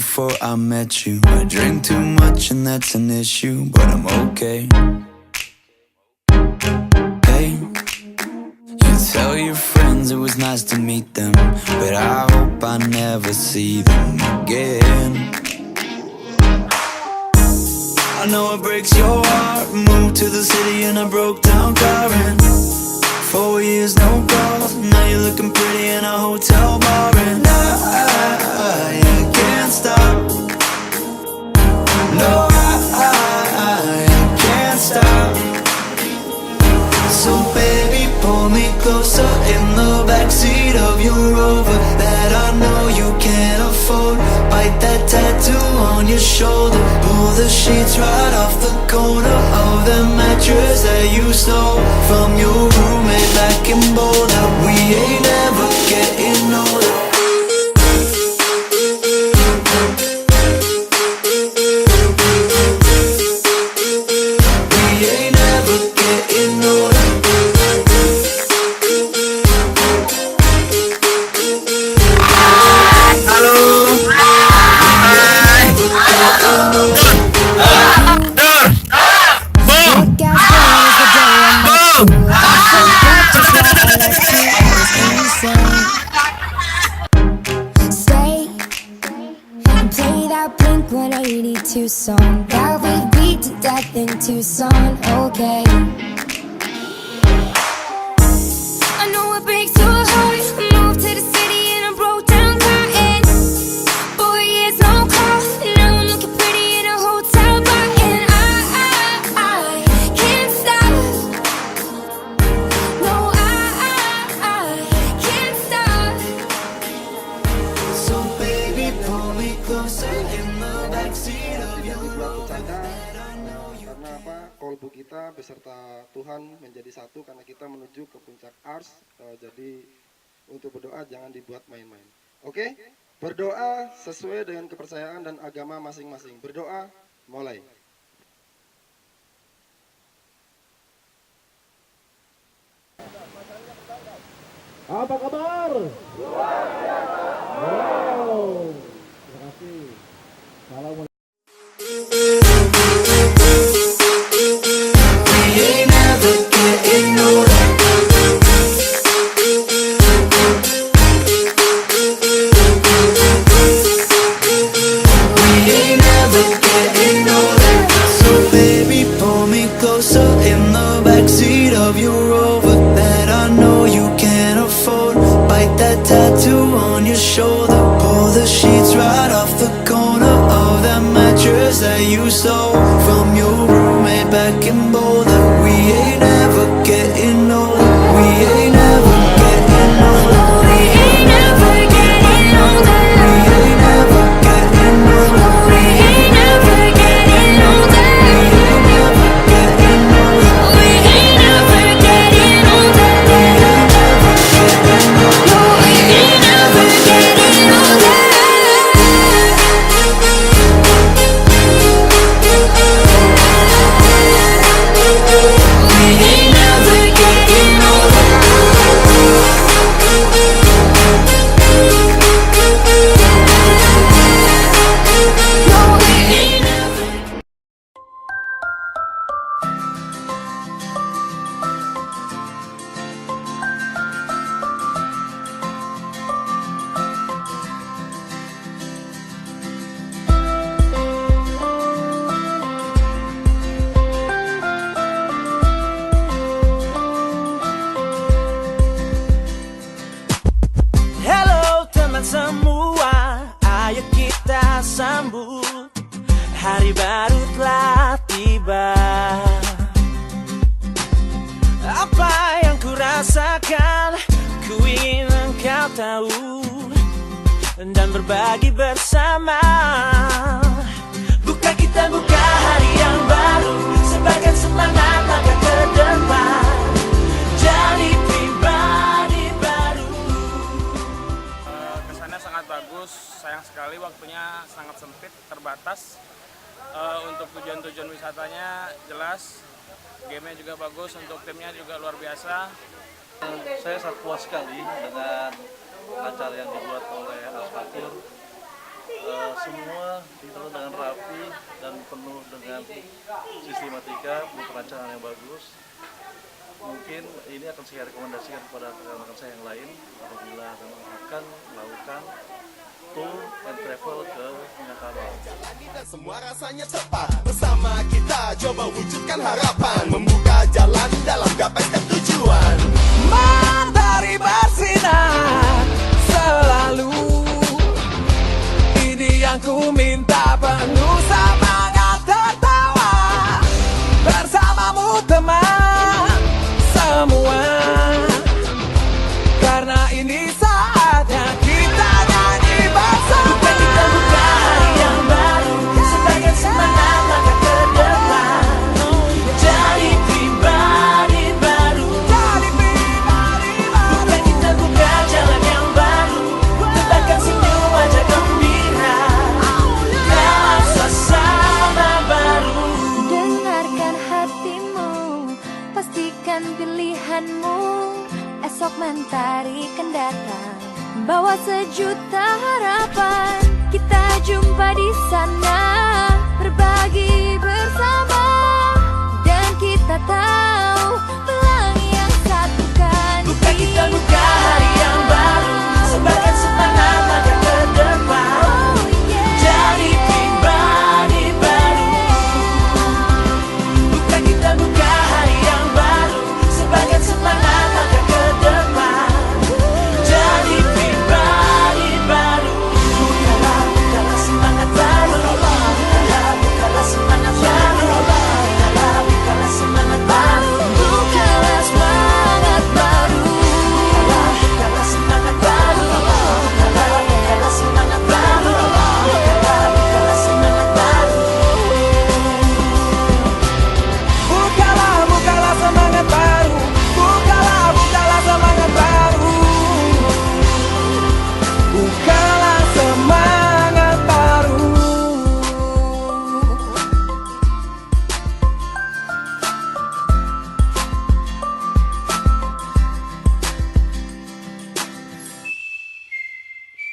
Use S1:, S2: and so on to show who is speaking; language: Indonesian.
S1: before I met you. I drink too much and that's an issue, but I'm okay. Hey, you tell your friends it was nice to meet them, but I hope I never see them again. I know it breaks your heart. Moved to the city in a broke down car, and 4 years no calls. Now you're looking pretty in a hotel bar, and I can't stop. No, I can't stop. So baby, pull me closer in the backseat of your Rover that I know you can't afford. Bite that tattoo on your shoulder. Pull the sheets right off the corner of the mattress that you stole from your roommate back in Boulder. We ain't ever getting older. We ain't ever getting older.
S2: Blink-182 song that we beat to death in Tucson, okay. I know it breaks your heart. Moved to the city in a broke down car, and 4 years no call. Now I'm looking pretty in a hotel bar, and I can't stop. No, I can't stop.
S1: So baby, pull me closer in the backseat of your Rover.
S3: Karena apa? Kolbu kita beserta Tuhan menjadi satu karena kita menuju ke puncak Ars. Jadi untuk berdoa jangan dibuat main-main. Oke? Berdoa sesuai dengan kepercayaan dan agama masing-masing. Berdoa, mulai.
S4: Apa kabar? Wow. Terima kasih. Salam.
S1: We ain't ever getting older. We ain't ever getting older. So baby, pull me closer in the backseat of your Rover that I know you can't afford. Bite that tattoo on your shoulder. Pull the sheets right off the corner of that mattress that you stole from your roommate back in Boulder. We ain't ever getting older. We ain't ever getting older. We ain't ever getting older. We ain't ever getting older. We ain't ever getting older. We ain't ever getting older. We ain't ever getting older. We ain't ever getting older. No, we ain't ever getting older.
S5: Halo teman semua, ayo kita sambut hari baru telah tiba. Apa yang ku rasakan, ku ingin engkau tahu dan berbagi bersama. Buka kita buka hari yang baru, sebagai semangat langkah ke depan. Jadi pribadi baru.
S6: Kesannya sangat bagus, sayang sekali waktunya sangat sempit, terbatas. Untuk tujuan-tujuan wisatanya jelas, gamenya juga bagus, untuk timnya juga luar biasa.
S7: Saya sangat puas sekali dengan acara yang dibuat oleh Asfakur. semua ditaruh dengan rapi dan penuh dengan sistematika, perencanaan yang bagus. Mungkin ini akan saya rekomendasikan kepada rekan-rekan saya yang lain apabila akan melakukan tour and travel ke Minangkabau.
S8: Dan semua rasanya tepat, bersama kita coba wujudkan harapan, membuka jalan dalam gapai setiap tujuan.
S5: Matahari bersinar selalu, ini yang ku minta, penuh semangat tertawa bersamamu teman semua, karena ini saatnya kita nyanyi bersama. Bukan kita buka hari yang baru sebagai semangat langkah ke depan, jadi pribadi baru. Bukan kita buka jalan yang baru, tebarkan senyum wajah gembira dalam suasana baru.
S2: Dengarkan hatimu, pastikan pilihanmu. Esok mentari kan datang, bawa sejuta harapan. Kita jumpa di sana, berbagi bersama, dan kita tahu